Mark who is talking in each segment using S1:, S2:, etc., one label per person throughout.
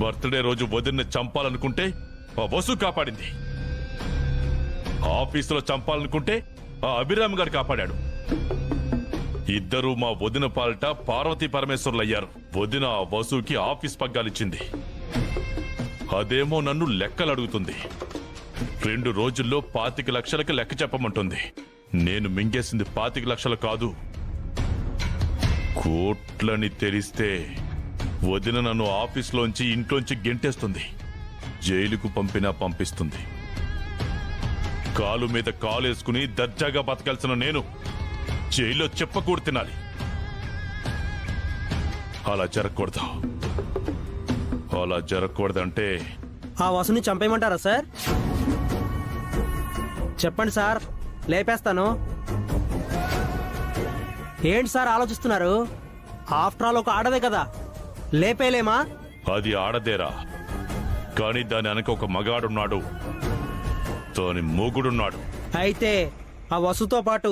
S1: Birthday రోజు వదిన్ని చంపాలనుకుంటే ఆ వసు కాపాడింది. ఆఫీసులో చంపాలనుకుంటే ఆ అభిరామ్ గారు కాపాడాడు. ఇద్దరూ మా వదిన పాలిట పార్వతీ పరమేశ్వర్లు అయ్యారు. వదిన ఆ వసుకి ఆఫీస్ పగ్గాలిచ్చింది. అదేమో నన్ను లెక్కలు అడుగుతుంది. 2 రోజుల్లో 25 లక్షలకి లెక్క చెప్పమంటుంది. నేను మింగేసింది 25 లక్షలు కాదు, కోట్లని తెలిస్తే వదిన నన్ను ఆఫీస్లోంచి ఇంట్లోంచి గెంటేస్తుంది. జైలుకు పంపిస్తుంది. కాలు మీద కాలేసుకుని దర్జాగా బతకాల్సిన నేను జైల్లో చెప్పకూడదు తినాలి. అలా జరగకూడదంటే
S2: ఆ వసుని చంపేయమంటారా సార్? చెప్పండి సార్, లేపేస్తాను. ఏంటి సార్ ఆలోచిస్తున్నారు? ఆఫ్టర్ ఆల్ ఒక ఆడదే కదా, లేపేలేమా?
S1: అది ఆడదేరా, కానీ దాని వెనక ఒక మగాడున్నాడు, దాని మూగుడున్నాడు.
S2: అయితే ఆ వసుతో పాటు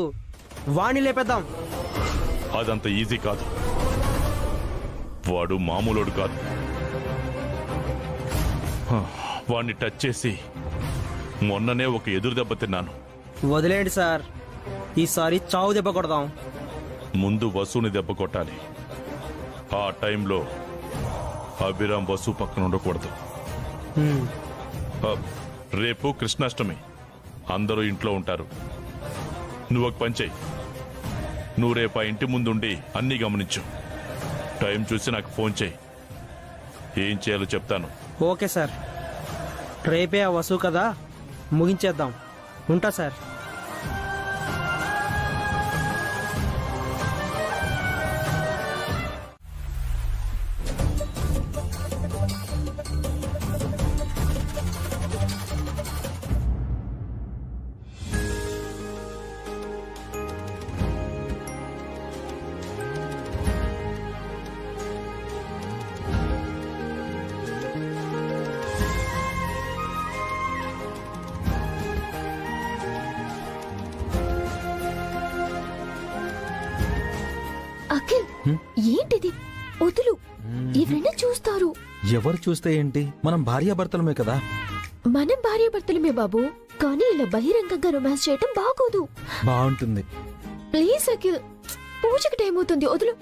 S2: వాణ్ణి లేపేద్దాం.
S1: అదంత ఈజీ కాదు. వాడు మామూలుడు కాదు. వాణ్ణి టచ్ చేసి మొన్ననే ఒక ఎదురు దెబ్బ తిన్నాను.
S2: వదిలేండి సార్, ఈసారి చావు దెబ్బ కొడదాం.
S1: ముందు వసుని దెబ్బ కొట్టాలి. ఆ టైంలో అభిరామ్ వసు పక్కన ఉండకూడదు. రేపు కృష్ణాష్టమి, అందరూ ఇంట్లో ఉంటారు. నువ్వు ఒక పని చెయ్యి, నువ్వు రేపు ఆ ఇంటి ముందుండి అన్నీ గమనించు. టైం చూసి నాకు ఫోన్ చెయ్యి, ఏం చేయాలో చెప్తాను.
S2: ఓకే సార్, రేపే ఆ వసు కదా, ముగించేద్దాం. ఉంటా సార్.
S3: అఖిల్, ఏంటిది? వదులు, ఎవరైనా చూస్తారు.
S4: ఎవరు చూస్తే ఏంటి, మనం భార్యాభర్తలమే కదా.
S3: మనం భార్యాభర్తలమే బాబు, కానీ ఇలా బహిరంగంగా రొమాన్స్ చేయటం బాగోదు.
S4: బాగుంటుంది.
S3: ప్లీజ్ అఖిల్, పూజకి టైం అవుతుంది, వదులు.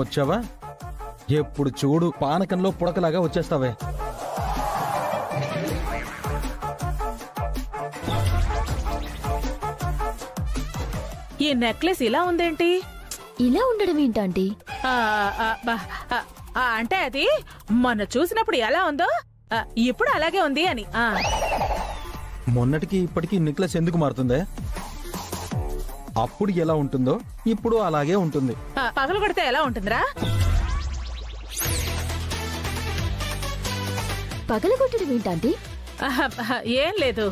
S4: వచ్చావా? ఎప్పుడు చూడు పానకంలో పుడకలాగా వచ్చేస్తావే.
S5: ఈ నెక్లెస్ ఇలా ఉందేంటి?
S3: ఇలా ఉండడం ఏంటంటే
S5: అంటే అది మొన్న చూసినప్పుడు ఎలా ఉందో ఇప్పుడు అలాగే ఉంది అని.
S4: మొన్నటికి ఇప్పటికి నెక్లెస్ ఎందుకు మారుతుందే? అప్పుడు ఎలా ఉంటుందో ఇప్పుడు అలాగే ఉంటుంది.
S5: పగలు కొడితే ఎలా ఉంటుందిరా?
S3: పగలగొట్టడం ఏంటంటే?
S5: ఏం లేదు.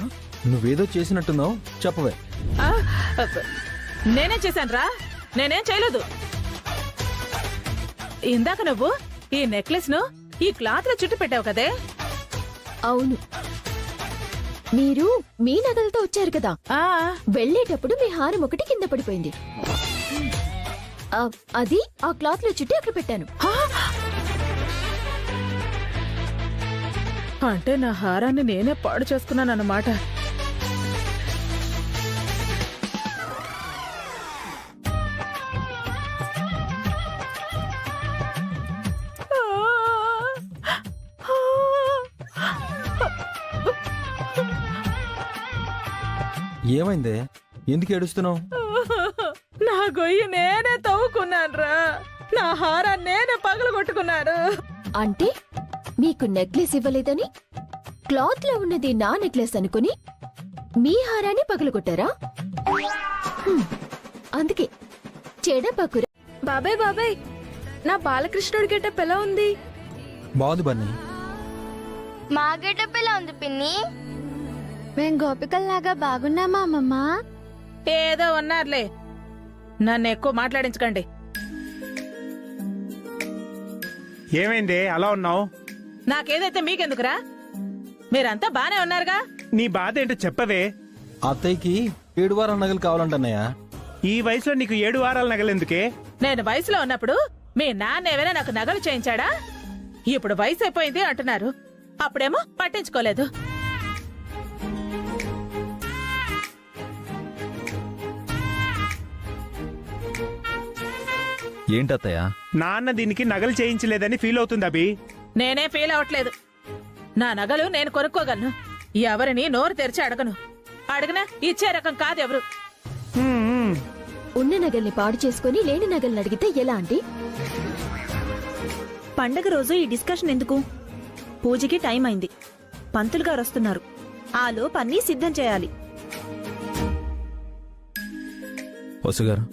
S4: నువ్వేదో చేసినట్టున్నావు, చెప్పవే.
S5: నేనేం చేశానురా? నేనేం చేయలేదు. ఇందాక నువ్వు ఈ నెక్లెస్ ను ఈ క్లాత్ లో చుట్టు పెట్టావు కదే.
S3: అవును, మీరు మీ నగలతో వచ్చారు కదా, వెళ్లేటప్పుడు మీ హారం ఒకటి కింద పడిపోయింది. అది ఆ క్లాత్ లో చుట్టి అక్కడ పెట్టాను.
S5: అంటే నా హారాన్ని నేనే పాడు చేసుకున్నాను అన్నమాట.
S4: ఏమైందే, ఎందుకు ఏడుస్తున్నావు?
S5: నా గొయ్యి నేనే తవ్వుకున్నానురా. నా హారాన్ని నేనే పగలు కొట్టుకున్నాను.
S3: అంటే మీకు నెక్లెస్ ఇవ్వలేదని క్లాత్ లో ఉన్నది నా నెక్లెస్ అనుకుని మీ హారాన్ని పగలగొట్టారా? అందుకే చెడపకుర
S6: బాబాయ్ బాబాయ్, నా బాలకృష్ణుడి గెటప్ ఎలా ఉంది?
S4: బాగుంది బన్నీ.
S7: మా గెటప్ ఎలా ఉంది పిన్ని? మేం గోపికల్లాగా బాగున్నామా అమ్మమ్మ?
S5: ఏదో ఉన్నారులే, నన్ను ఎక్కువ మాట్లాడించకండి.
S8: ఏమైంది అలా ఉన్నావు?
S5: నాకేదైతే మీకెందుకురా? మీరంతా బానే ఉన్నారుగా?
S8: నీ బాధ ఏంటో చెప్పవే.
S4: అత్తయ్యకి 7 వారాల నగలు కావాలంటన్నయ్య.
S8: ఈ వయసులో నీకు 7 వారాల నగలెందుకే?
S5: నేను వయసులో ఉన్నప్పుడు మీ నాన్న ఏమైనా నాకు నగలు చేయించాడా? ఇప్పుడు వయసు అయిపోయింది అంటున్నారు, అప్పుడేమో పట్టించుకోలేదు.
S9: ఏంటత్తయ్య?
S8: నాన్న దీనికి నగలు చేయించలేదని ఫీల్ అవుతుంది అభి.
S5: నేనే ఫీల్ అవట్లేదు. నా నగలు నేను కొనుక్కోగలను. ఎవరిని నోరు తెరిచి అడగను. అడిగినా ఇచ్చే రకం కాదెవరు.
S3: ఉన్న నగల్ని పాడు చేసుకుని లేని నగల్ని అడిగితే ఎలా అండి?
S10: పండగ రోజు ఈ డిస్కషన్ ఎందుకు? పూజకి టైం అయింది, పంతులు గారు వస్తున్నారు. ఆ లోపు అన్నీ సిద్ధం చేయాలి.
S9: వసుగారు,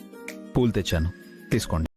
S9: పూలు తెచ్చాను, తీసుకోండి.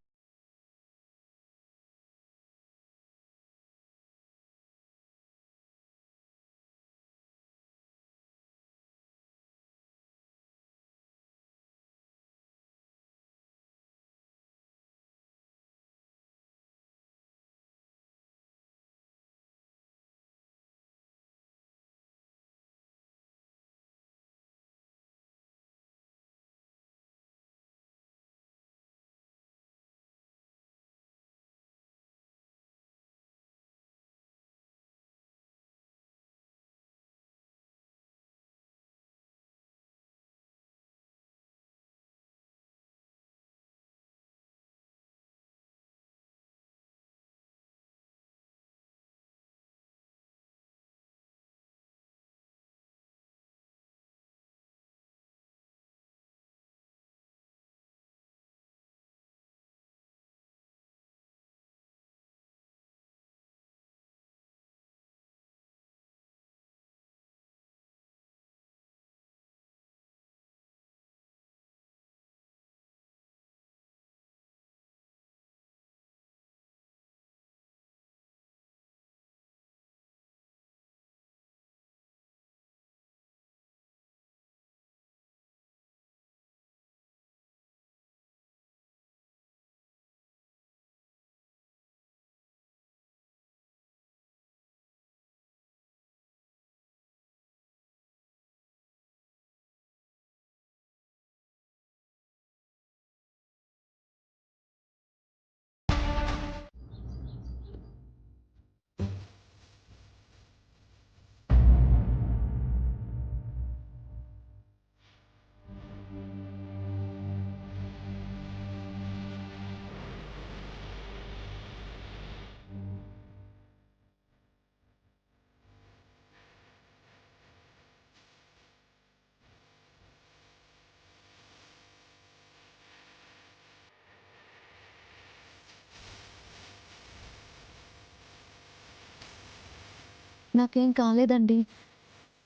S7: నాకేం కాలేదండి,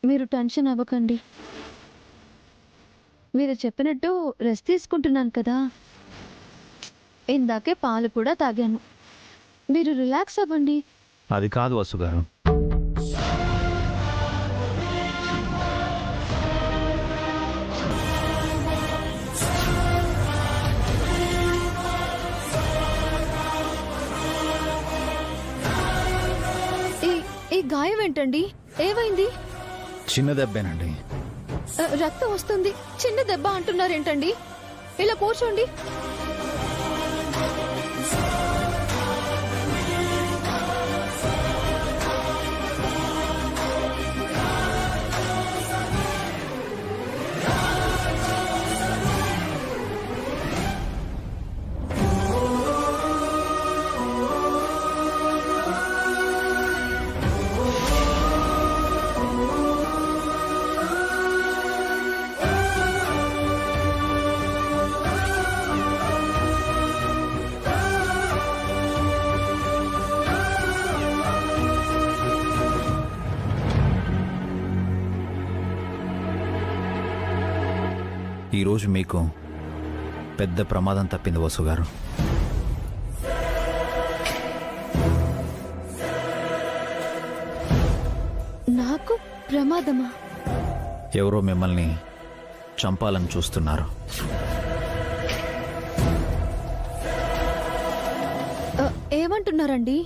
S7: మీరు టెన్షన్ అవ్వకండి. మీరు చెప్పినట్టు రెస్ట్ తీసుకుంటున్నాను కదా, ఇందాకే పాలు కూడా తాగాను. మీరు రిలాక్స్ అవ్వండి.
S9: అది కాదు వసుగారు,
S7: ఈ గాయం ఏంటండి? ఏమైంది?
S9: చిన్న దెబ్బేనండి.
S7: రక్తం వస్తుంది, చిన్న దెబ్బ అంటున్నారేంటండి? ఇలా కూర్చోండి.
S9: ఈరోజు మీకు పెద్ద ప్రమాదం తప్పింది వసు గారు.
S7: నాకు ప్రమాదమా?
S9: ఎవరో మిమ్మల్ని చంపాలని చూస్తున్నారు.
S7: ఏమంటున్నారండి?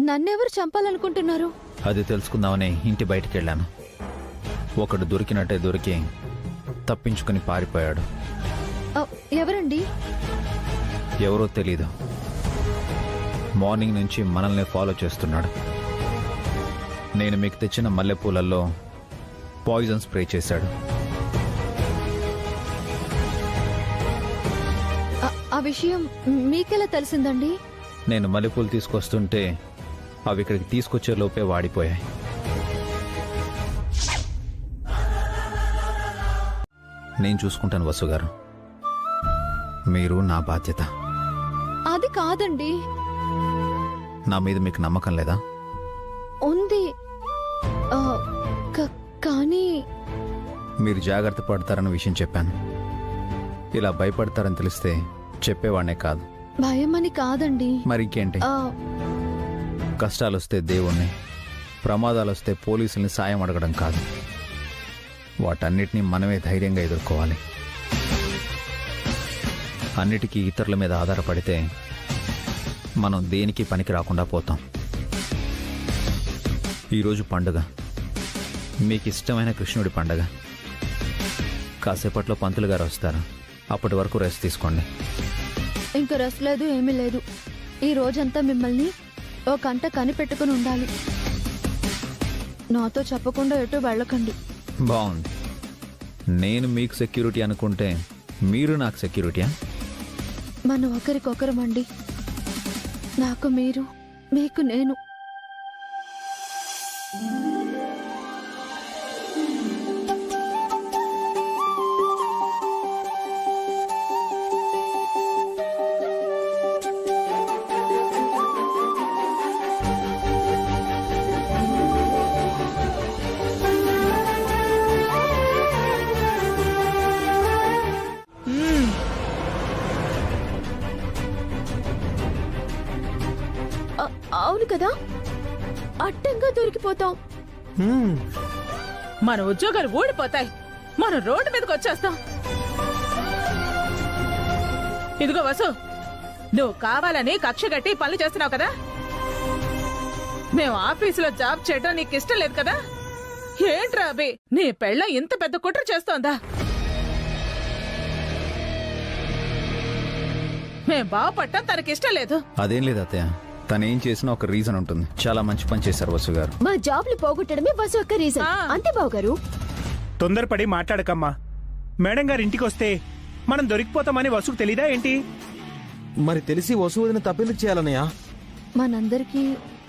S7: నన్నెవరు చంపాలనుకుంటున్నారు?
S9: అది తెలుసుకుందామని ఇంటి బయటికి వెళ్ళాను. ఒకడు దొరికినట్టే దొరికి తప్పించుకుని పారిపోయాడు.
S7: ఎవరండి?
S9: ఎవరో తెలీదు. మార్నింగ్ నుంచి మనల్ని ఫాలో చేస్తున్నాడు. నేను మీకు తెచ్చిన మల్లెపూలల్లో పాయిజన్ స్ప్రే చేశాడు.
S7: ఆ విషయం మీకెలా తెలిసిందండి?
S9: నేను మల్లెపూలు తీసుకొస్తుంటే అవి ఇక్కడికి తీసుకొచ్చే లోపే వాడిపోయాయి. నేను చూసుకుంటాను వసు గారు. మీరు నా బాధ్యత.
S7: అది కాదండి.
S9: నా మీద మీకు నమ్మకం లేదా?
S7: ఉంది. కానీ
S9: మీరు జాగ్రత్త పడతారన్న విషయం చెప్పాను. ఇలా భయపడతారని తెలిస్తే చెప్పేవాడినే కాదు.
S7: భయమని కాదండి.
S9: మరి ఇంకేంటి? కష్టాలు వస్తే దేవుణ్ణి, ప్రమాదాలు వస్తే పోలీసుల్ని సాయం అడగడం కాదు. వాటన్నిటినీ మనమే ధైర్యంగా ఎదుర్కోవాలి. అన్నిటికీ ఇతరుల మీద ఆధారపడితే మనం దేనికి పనికి రాకుండా పోతాం. ఈరోజు పండుగ, మీకు ఇష్టమైన కృష్ణుడి పండుగ. కాసేపట్లో పంతులు గారు వస్తారు. అప్పటి వరకు రెస్ట్ తీసుకోండి.
S7: ఇంక రెస్ట్ లేదు, ఏమీ లేదు. ఈ రోజంతా మిమ్మల్ని ఓ కంట కనిపెట్టుకుని ఉండాలి. నాతో చెప్పకుండా ఎటు వెళ్ళకండి.
S9: బాగుంది. నేను మీకు సెక్యూరిటీ అనుకుంటే మీరు నాకు సెక్యూరిటీయా?
S7: మనం ఒకరికొకరమండి. నాకు మీరు, మీకు నేను.
S3: అవును కదా, అడ్డంగా దొరికిపోతాం.
S5: మన ఉద్యోగాలు ఊడిపోతాయి. మనం రోడ్డు మీదకి వచ్చేస్తాం. ఇదిగో వసు, నువ్వు కావాలని కక్ష కట్టి పనులు చేస్తున్నావు కదా. మేము ఆఫీసులో జాబ్ చేయడం నీకు ఇష్టం లేదు కదా. ఏంట్రా అభి, నీ పెళ్ళ ఇంత పెద్ద కుట్ర చేస్తోందా? మేం బాగుపడటం తనకిష్టం లేదు.
S9: అదేం లేదు అత్తయ్య. తనేం చేసినా ఒక రీజన్ ఉంటుంది. చాలా మంచి పని చేశారు వసు గారు.
S3: మా జాబ్లు పోగొట్టడమే వసు యొక్క రీజన్. అంతే బావు గారు.
S8: తొందరపడి మాట్లాడకమ్మా. మేడం గారు ఇంటికి వస్తే మనం దొరికిపోతామని వసుకు తెలీదా ఏంటి?
S4: మరి తెలిసి వసు వదిన తప్పెందుకు చేయాలన్నయ్య?
S7: మనందరికీ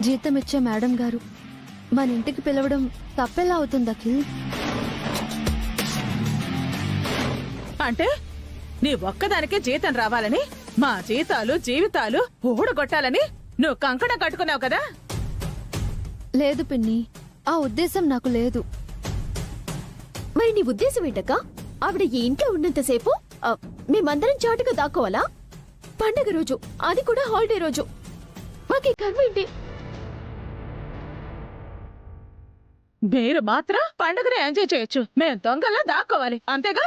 S7: జీతం ఇచ్చే మేడం గారు మన ఇంటికి పిలవడం తప్పెలా అవుతుంది అఖిల్?
S5: అంటే నీ ఒక్కదానికే జీతం రావాలని, మా జీతాలు జీవితాలు ఊడగొట్టాలని నువ్వు కంకణం కట్టుకున్నావు కదా.
S7: లేదు పిన్ని, ఆ ఉద్దేశం నాకు లేదు.
S3: మరి నీ ఉద్దేశం ఏంటక్క? ఆవిడ ఈ ఇంట్లో ఉన్నంతసేపు మేమందరం చాటుగా దాక్కోవాలా? పండగ రోజు, అది కూడా హాలిడే రోజు, మాకు ఈ కర్మ ఏంటి?
S5: మీరు మాత్రం పండుగనే ఎంజాయ్ చేయొచ్చు, మేము దొంగలా దాక్కోవాలి, అంతేగా?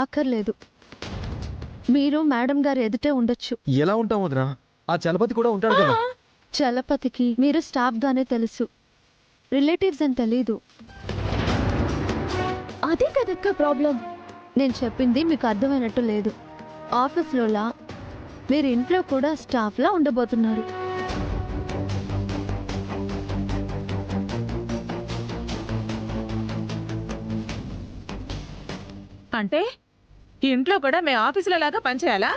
S7: అక్కర్లేదు. మీరు మేడం గారు ఎదుటే ఉండొచ్చు.
S4: ఎలా ఉంటాం వదినా? ఆ చలపతి కూడా ఉంటాడు కదా.
S7: చలపతికి మీరు స్టాఫ్ గానే తెలుసు, రిలేటివ్స్ అని తెలీదు.
S3: అదే కదక్క ప్రాబ్లం.
S7: నేను చెప్పింది మీకు అర్థమైనట్టు లేదు. ఆఫీస్లోలా మీరు ఇంట్లో కూడా స్టాఫ్లా ఉండబోతున్నారు.
S5: అంటే ఇంట్లో కూడా మేము ఆఫీసులో లాగా పనిచేయాలా?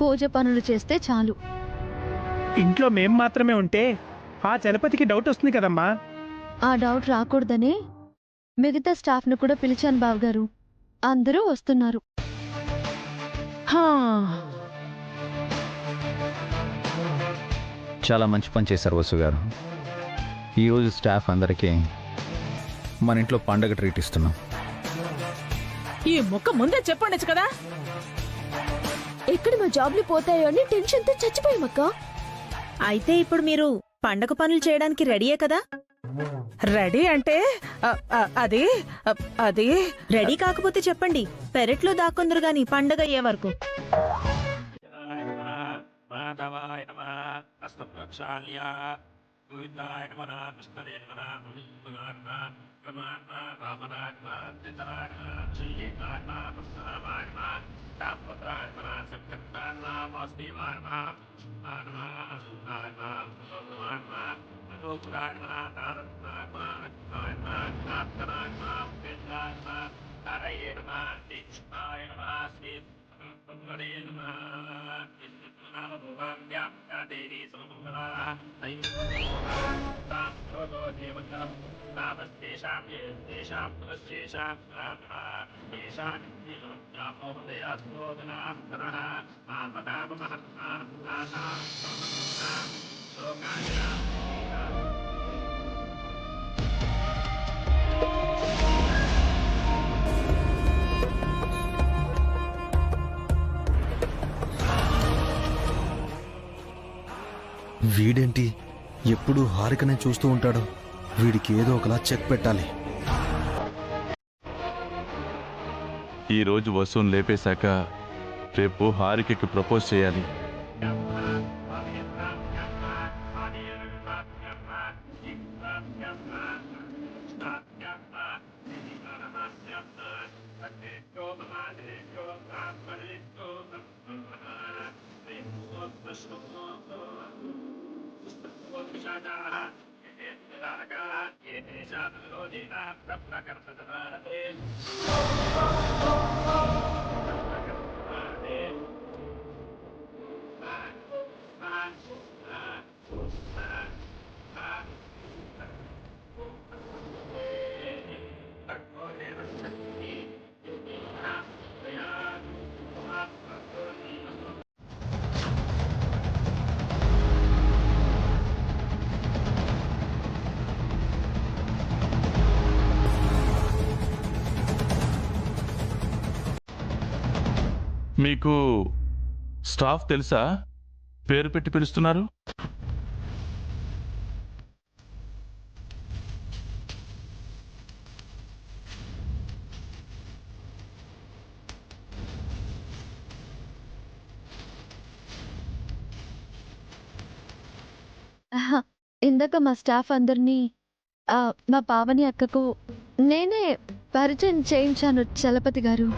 S7: పూజ పనులు చేస్తే చాలు.
S8: ఇంట్లో మేం మాత్రమే ఉంటే ఆ చలపతికి డౌట్ వస్తుంది కదమ్మా.
S7: ఆ డౌట్ రాకూడదనే మిగతా స్టాఫ్ను కూడా పిలిచాను బావగారు. అందరూ వస్తున్నారు.
S9: చాలా మంచి పని చేశారు వసు గారు. ఈరోజు స్టాఫ్ అందరికీ మన ఇంట్లో పండగ ట్రీట్ ఇస్తున్నాం.
S5: ఈ ముక్క ముందే చెప్పండి కదా.
S3: ఎక్కడ మా జాబ్లు పోతాయో అని టెన్షన్తో చచ్చిపోయామక్క.
S10: అయితే ఇప్పుడు మీరు పండగ పనులు చేయడానికి రెడీయే కదా?
S5: రెడీ అంటే అది అది
S10: రెడీ కాకపోతే చెప్పండి, పెరట్లో దాక్కుందరు గాని పండగ అయ్యే వరకు.
S4: వీడేంటి ఎప్పుడు హారికనే చూస్తూ ఉంటాడు? వీడికి ఏదో ఒకలా చెక్ పెట్టాలి.
S1: ఈ రోజు వసూన్ లేపేశాక రేపు హారికకి ప్రపోజ్ చేయాలి. మీకు స్టాఫ్ తెలుసా? పేరు పెట్టి పిలుస్తున్నారు.
S3: ఇందాక మా స్టాఫ్ అందరినీ మా పావని అక్కకు నేనే పరిచయం చేయించాను చలపతి గారు.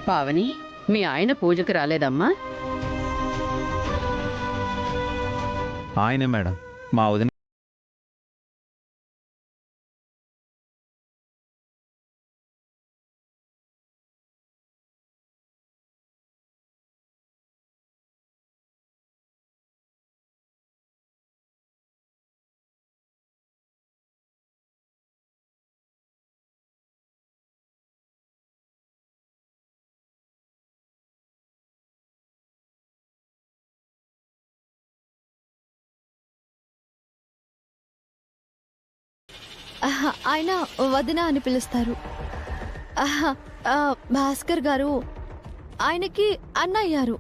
S11: పావని, మీ ఆయన పూజకి రాలేదమ్మా?
S9: ఆయనే మేడం, మా వదిన.
S3: ఆయన వదిన అని పిలుస్తారు. భాస్కర్ గారు ఆయనకి అన్న అయ్యారు.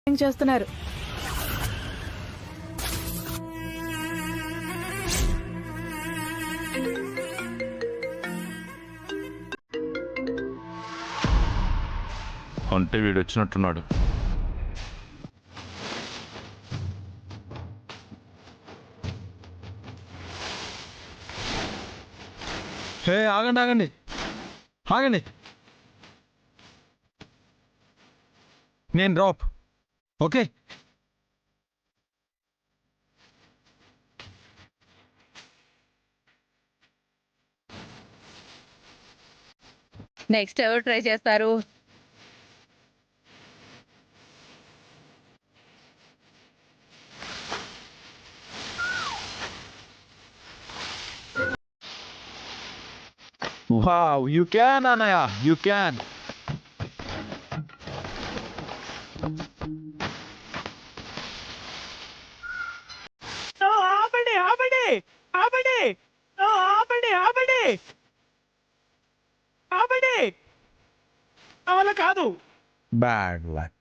S5: చేస్తున్నారు.
S1: అంటే వీడు వచ్చినట్టున్నాడు.
S4: హే, ఆగండి ఆగండి ఆగండి. నేను డ్రాప్. ఓకే,
S11: నెక్స్ట్ ఎవరు ట్రై చేస్తారు?
S9: వావ్, యు క్యాన్ అన్నయ్య, యు క్యాన్.
S8: ఆపండి ఆపండి ఆపండి ఆపండి ఆపండి ఆపండి అలా కాదు.
S9: Bad luck.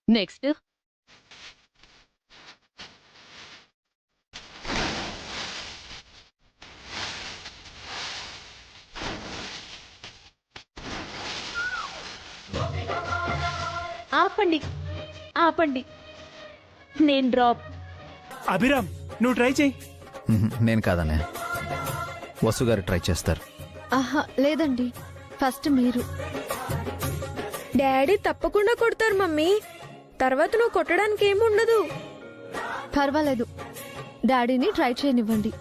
S11: నెక్స్ట్
S10: ఆపండి ఆపండి, నేను డ్రాప్.
S8: అభిరామ్ నువ్వు ట్రై చేయి.
S9: నేను కాదన్నయ్య, వసు గారు ట్రై చేస్తారు.
S3: ఆహా లేదండి, ఫస్ట్ మీరు.
S6: డాడీ తప్పకుండా కొడతారు మమ్మీ. తర్వాత నువ్వు కొట్టడానికి ఏముండదు.
S3: పర్వాలేదు, డాడీని ట్రై చేయనివ్వండి.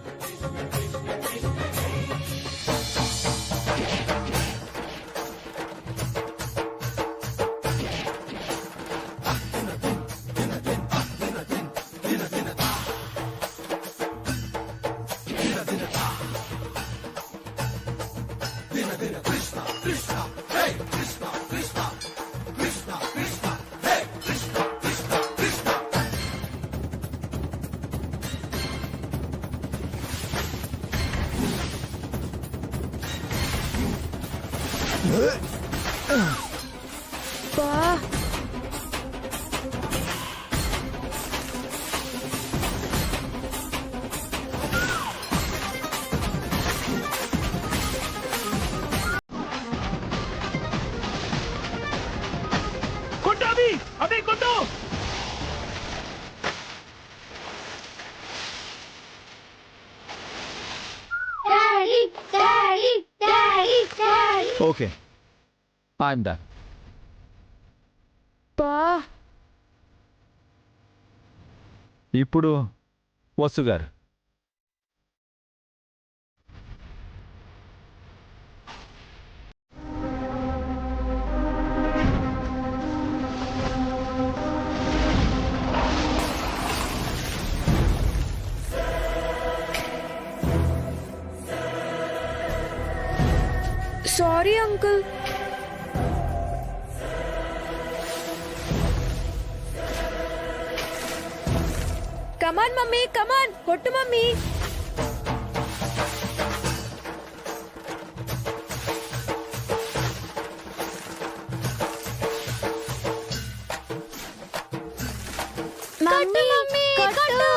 S6: బా
S8: కొట్టు అభి, అభి కొట్టు.
S9: Okay, I'm done.
S6: బా
S9: ఇప్పుడు వసు గారు.
S6: Sorry uncle. Come on, mummy come mummy.
S7: Mummy కొట్టు.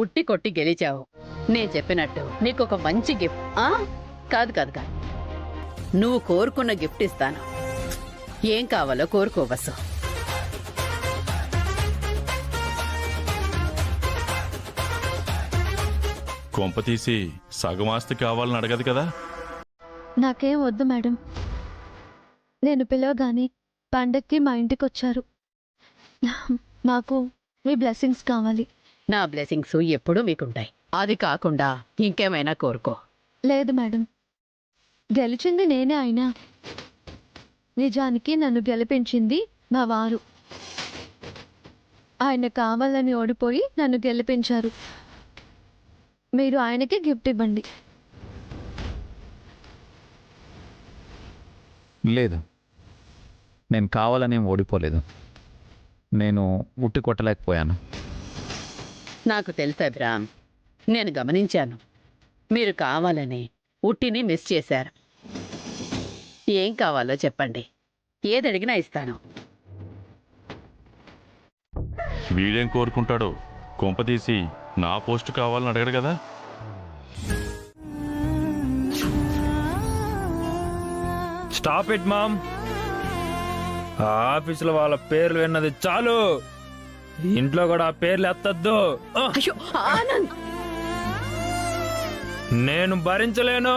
S11: ఉట్టి కొట్టి గెలిచావు. నేను చెప్పినట్టు నీకు ఒక మంచి గిఫ్ట్. కాదు కాదు కాదు, నువ్వు కోరుకున్న గిఫ్ట్ ఇస్తాను. ఏం కావాలో కోరుకోవసు.
S1: కొంప తీసి సగం ఆస్తి కావాలని అడగదు కదా.
S3: నాకేం వద్దు మేడం. నేను పిలవగానే పండక్కి మా ఇంటికి వచ్చారు. మాకు మీ బ్లెస్సింగ్స్ కావాలి.
S11: నా బ్లెస్సింగ్స్ ఎప్పుడూ మీకుంటాయి. అది కాకుండా ఇంకేమైనా కోరుకో.
S3: లేదు మేడం, గెలిచింది నేనే అయినా నిజానికి నన్ను గెలిపించింది మా వారు. ఆయన కావాలని ఓడిపోయి నన్ను గెలిపించారు. మీరు ఆయనకి గిఫ్ట్ ఇవ్వండి.
S9: లేదు, నేను కావాలని ఓడిపోలేదు. నేను ఉట్టి కొట్టలేకపోయాను.
S11: నాకు తెలుసు అభిరామ్, నేను గమనించాను. మీరు కావాలని ఉట్టిని మిస్ చేశారు. ఏం కావాలో చెప్పండి, ఏదడిగినా ఇస్తాను.
S1: వీడేం కోరుకుంటాడో, కొంపదీసి నా పోస్ట్ కావాలని అడగడు కదా.
S12: Stop it ma'am. ఆ ఆఫీసులో వాళ్ళ పేర్లు విన్నది చాలు. ఇంట్లో కూడా ఆ పేర్లు ఎత్తద్దు.
S11: అయ్యో ఆనంద్,
S12: నేను భరించలేను.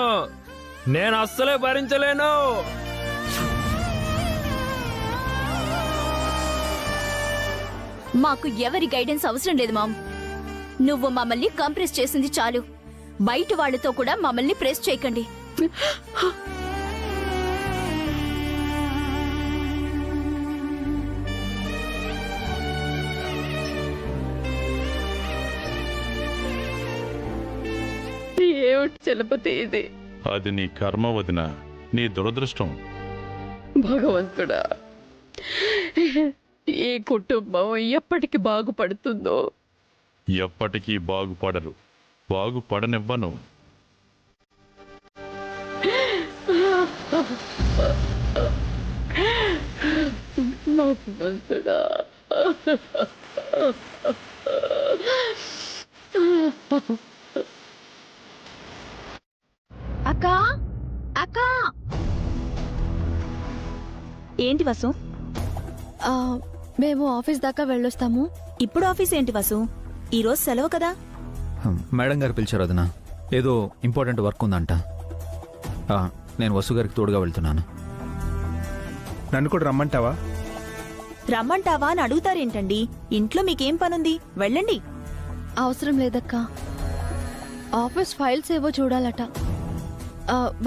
S12: నేను అస్సలే భరించలేను.
S3: మాకు ఎవరి గైడెన్స్ అవసరం లేదు మామ్. నువ్వు మమ్మల్ని కంప్రెస్ చేసింది చాలు. బయట వాళ్ళతో కూడా మమ్మల్ని ప్రెస్ చేయకండి.
S11: ఏమిటి చలపతి ఇది?
S1: అది నీ కర్మ వదిన, నీ దురదృష్టం.
S11: భగవంతుడా, ఈ కుటుంబం ఎప్పటికి బాగుపడుతుందో.
S1: ఎప్పటికీ బాగుపడరు, బాగుపడనివ్వను.
S11: భగవంతుడా.
S7: అక్కా అక్కా,
S10: ఏంటి వసు?
S7: మేము ఆఫీస్ దాకా వెళ్ళొస్తాము.
S10: ఇప్పుడు ఆఫీస్ ఏంటి వసు? ఈరోజు సెలవు కదా.
S9: మేడం గారు పిలిచారు వదినా, ఏదో ఇంపార్టెంట్ వర్క్ ఉందంట. నేను వసు గారికి తోడుగా వెళ్తున్నాను.
S8: నన్ను కూడా రమ్మంటావా?
S10: రమ్మంటావా అని అడుగుతారేంటండి? ఇంట్లో మీకేం పనుంది? వెళ్ళండి.
S7: అవసరం లేదక్కా, ఆఫీస్ ఫైల్స్ ఏవో చూడాలట.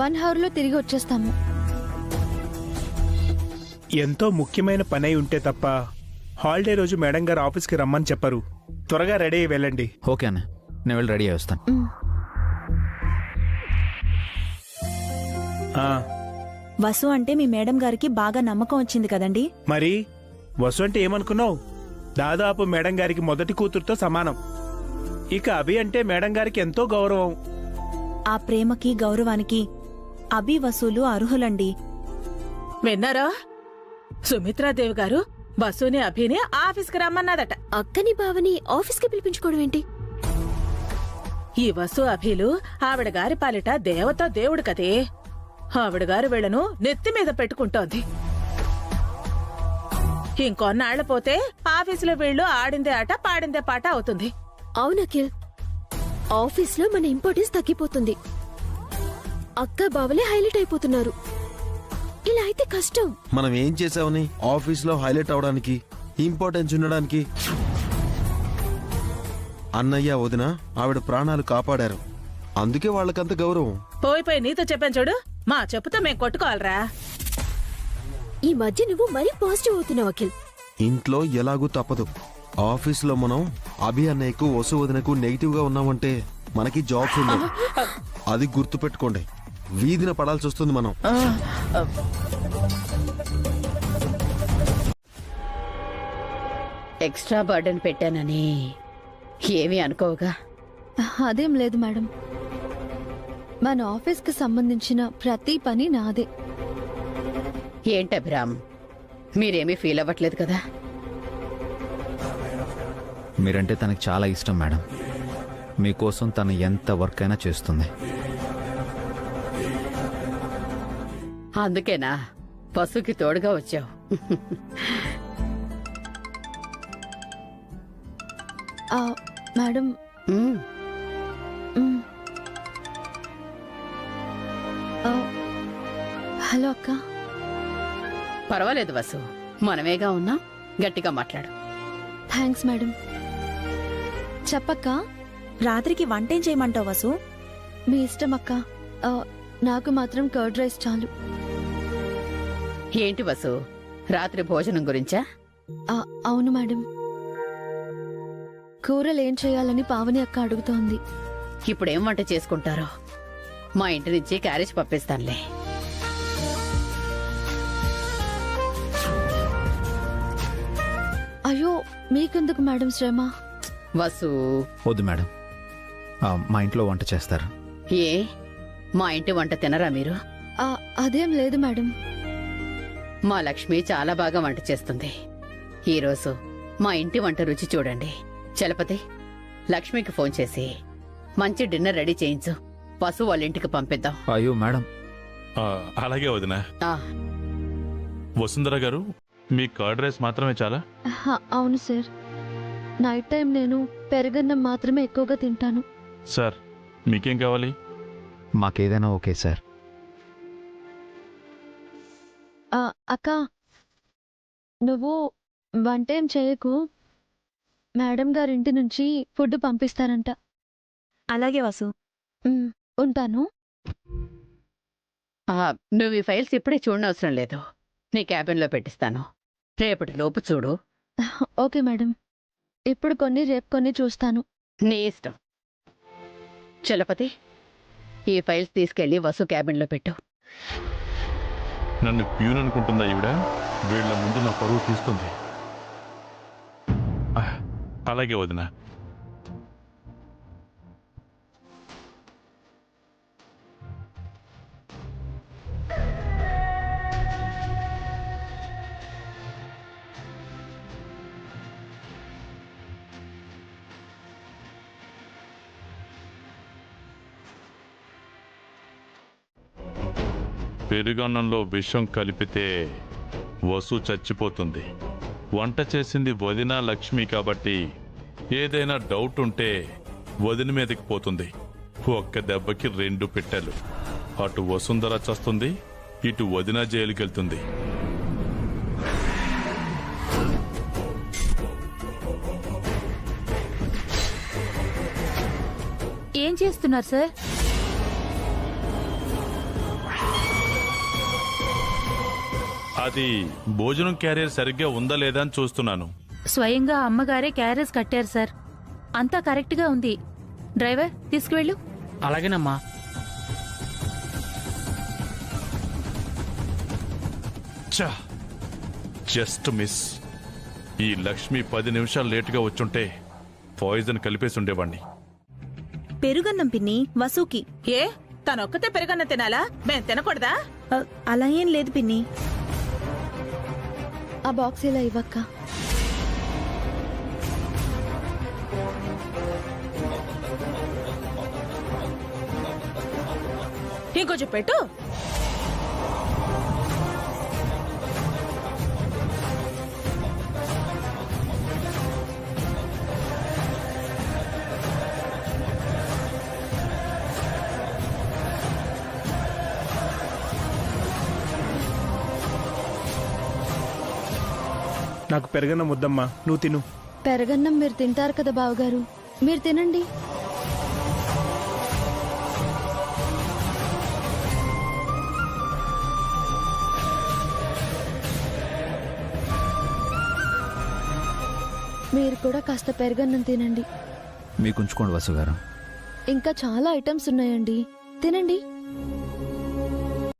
S7: 1 అవర్లో తిరిగి వచ్చేస్తాము.
S8: ఎంతో ముఖ్యమైన పని అయి ఉంటే తప్ప హాలిడే రోజు మేడం గారు ఆఫీస్కి రమ్మని చెప్పరు. త్వరగా రెడీ అయ్యి వెళ్ళండి.
S9: ఓకే అన్న, నేను వెళ్ళి రెడీ అయ్యి వస్తాను.
S10: వసు అంటే మీ మేడం గారికి బాగా నమ్మకం వచ్చింది కదండి.
S8: మరి వసు అంటే ఏమనుకున్నావు? దాదాపు మేడం గారికి మొదటి కూతురుతో సమానం. ఇక అభి అంటే మేడం గారికి ఎంతో గౌరవం.
S10: ఆ ప్రేమకి గౌరవానికి అభి వసూలు అర్హులండి.
S5: విన్నారా? సుమిత్రాదేవి గారు బస్సుని అభిని ఆఫీస్కి రమ్మన్నదట.
S3: అక్కని బావని ఆఫీస్కి పిలిపించుకోవడం ఏంటి?
S5: ఈ వసు అభిలు ఆవిడ గారి పాలిట దేవతా దేవుడు కదే. ఆవిడ గారు వీళ్లను నెత్తి మీద పెట్టుకుంటోంది. ఇంకొన్నాళ్ల పోతే ఆఫీసులో వీళ్ళు ఆడిందే ఆట పాడిందే పాట అవుతుంది.
S3: అవునఖిల్, ఆఫీస్లో మన ఇంపార్టెన్స్ తగ్గిపోతుంది. అక్క బావలే హైలైట్ అయిపోతున్నారు. ఇలా అయితే కష్టం.
S4: మనం ఏం చేసామని ఆఫీస్లో హైలైట్ అవడానికి, ఇంపార్టెన్స్ ఉండడానికి? అన్నయ్య వదిన ఆవిడ ప్రాణాలు కాపాడారు, అందుకే వాళ్ళకంత గౌరవం.
S5: పోయి నీతో చెప్పాను చూడు, మా చెప్పుతో మేం కొట్టుకోవాలరా.
S3: ఈ మధ్య నువ్వు మరీ పాజిటివ్ అవుతున్నావు అఖిల్.
S4: ఇంట్లో ఎలాగూ తప్పదు. ఆఫీస్లో మనం అభి అన్నయ్యకు వసు వదినకు నెగిటివ్ గా ఉన్నామంటే మనకి జాబ్స్ ఉండవు. అది గుర్తు పెట్టుకోండి. వీధిన పడాల్సి వస్తుంది మనం.
S11: ఎక్స్ట్రా బర్డెన్ పెట్టానని ఏమీ అనుకోవుగా?
S7: అదేం లేదు మేడం, మన ఆఫీస్కి సంబంధించిన ప్రతి పని నాదే.
S11: ఏంటభిరామ్, మీరేమీ ఫీల్ అవ్వట్లేదు కదా?
S9: మీరంటే తనకి చాలా ఇష్టం మేడం. మీకోసం తను ఎంత వర్క్ అయినా చేస్తుంది.
S11: అందుకేనా పశుకి తోడుగా వచ్చావు?
S7: మేడం, హలో అక్క.
S11: పర్వాలేదు వసు, మనమేగా ఉన్నాం, గట్టిగా మాట్లాడు.
S7: Thanks madam. చెప్పక్క.
S10: రాత్రికి వంటేం చేయమంటావు వసు?
S7: మీ ఇష్టం అక్క, నాకు మాత్రం కర్డ్ రైస్ చాలు.
S11: ఏంటి వసు, రాత్రి భోజనం గురించా?
S7: అవును మేడం, కూరలు ఏం చేయాలని పావని అక్క అడుగుతోంది.
S11: ఇప్పుడేం వంట చేసుకుంటారో మా ఇంటి నుంచి క్యారేజ్ పంపిస్తానులే.
S7: అయ్యో, మీకెందుకు మేడం శ్రమ?
S11: వసు
S9: వద్దు మేడం, మా ఇంట్లో వంట చేస్తారు.
S11: ఏ మా ఇంటి వంట తినరా మీరు?
S7: అదేం లేదు మేడం.
S11: మా లక్ష్మి చాలా బాగా వంట చేస్తుంది. ఈరోజు మా ఇంటి వంట రుచి చూడండి. చలపతి, లక్ష్మికి ఫోన్ చేసి మంచి డిన్నర్ రెడీ చేయించు. వసు వాళ్ళ ఇంటికి పంపిద్దాం.
S9: అయ్యో మేడం.
S1: అలాగే వదినా. వసుంధర గారు, మీ కర్డ్ రైస్ మాత్రమే చాలా?
S7: అవును సార్, నైట్ టైం నేను పెరుగన్నం మాత్రమే ఎక్కువగా తింటాను.
S1: సార్, మీకేం కావాలి?
S9: మాకేదైనా ఓకే సార్.
S7: అక్క, నువ్వు వంటేం చేయకు, మేడం గారింటి నుంచి ఫుడ్ పంపిస్తారంట.
S10: అలాగే వాసు.
S7: ఉంటాను.
S11: నువ్వు ఈ ఫైల్స్ ఇప్పుడే చూడనవసరం లేదు. నీ క్యాబిన్లో పెట్టిస్తాను. రేపటి లోపు చూడు.
S7: Okay madam. ఇప్పుడు కొన్ని, రేపు కొన్ని చూస్తాను.
S11: నీ ఇష్టం. చలపతి, ఈ ఫైల్స్ తీసుకెళ్లి వసు క్యాబిన్లో పెట్టు.
S1: నన్ను ప్యూన్ అనుకుంటుందా ఈవిడ? వీళ్ళ ముందు నా పరువు తీస్తుంది. అలాగే వదినా. పెరుగన్నంలో విషం కలిపితే వసు చచ్చిపోతుంది. వంట చేసింది వదిన లక్ష్మి కాబట్టి ఏదైనా డౌట్ ఉంటే వదిన మీదకి పోతుంది. ఒక్క దెబ్బకి 2 పెట్టెలు. అటు వసుంధర చస్తుంది, ఇటు వదిన జైలుకెళ్తుంది.
S10: ఏం చేస్తున్నారు సార్?
S1: అది భోజనం క్యారియర్ సరిగ్గా ఉందా లేదా అని చూస్తున్నాను.
S10: స్వయంగా అమ్మగారే క్యారేజ్ కట్టారు సార్. అంతా కరెక్ట్ గా ఉంది. డ్రైవర్, తీసుకువెళ్ళు.
S2: అలాగేనమ్మా.
S1: Just miss. ఈ లక్ష్మి 10 నిమిషాలు లేటుగా వచ్చుంటే పాయిజన్ కలిపేసి ఉండేవాణ్ణి.
S10: పెరుగన్నం పిన్ని వసుకి.
S5: ఏ, తనొక్కతే పెరుగన్నం తినాలా? మేం తినకూడదా?
S10: అలా ఏం లేదు పిన్ని.
S7: ఆ బాక్స్ ఇలా ఇవ్వక్క.
S5: ఇంకొంచెం పెట్టు.
S8: నాకు పెరగన్నం వద్దమ్మా, నువ్వు తిను.
S7: పెరగన్నం మీరు తింటారు కదా బావగారు, మీరు తినండి. మీరు కూడా కాస్త పెరగన్నం తినండి.
S9: మీకుంచుకోండి వసు గారు.
S7: ఇంకా చాలా ఐటమ్స్ ఉన్నాయండి, తినండి.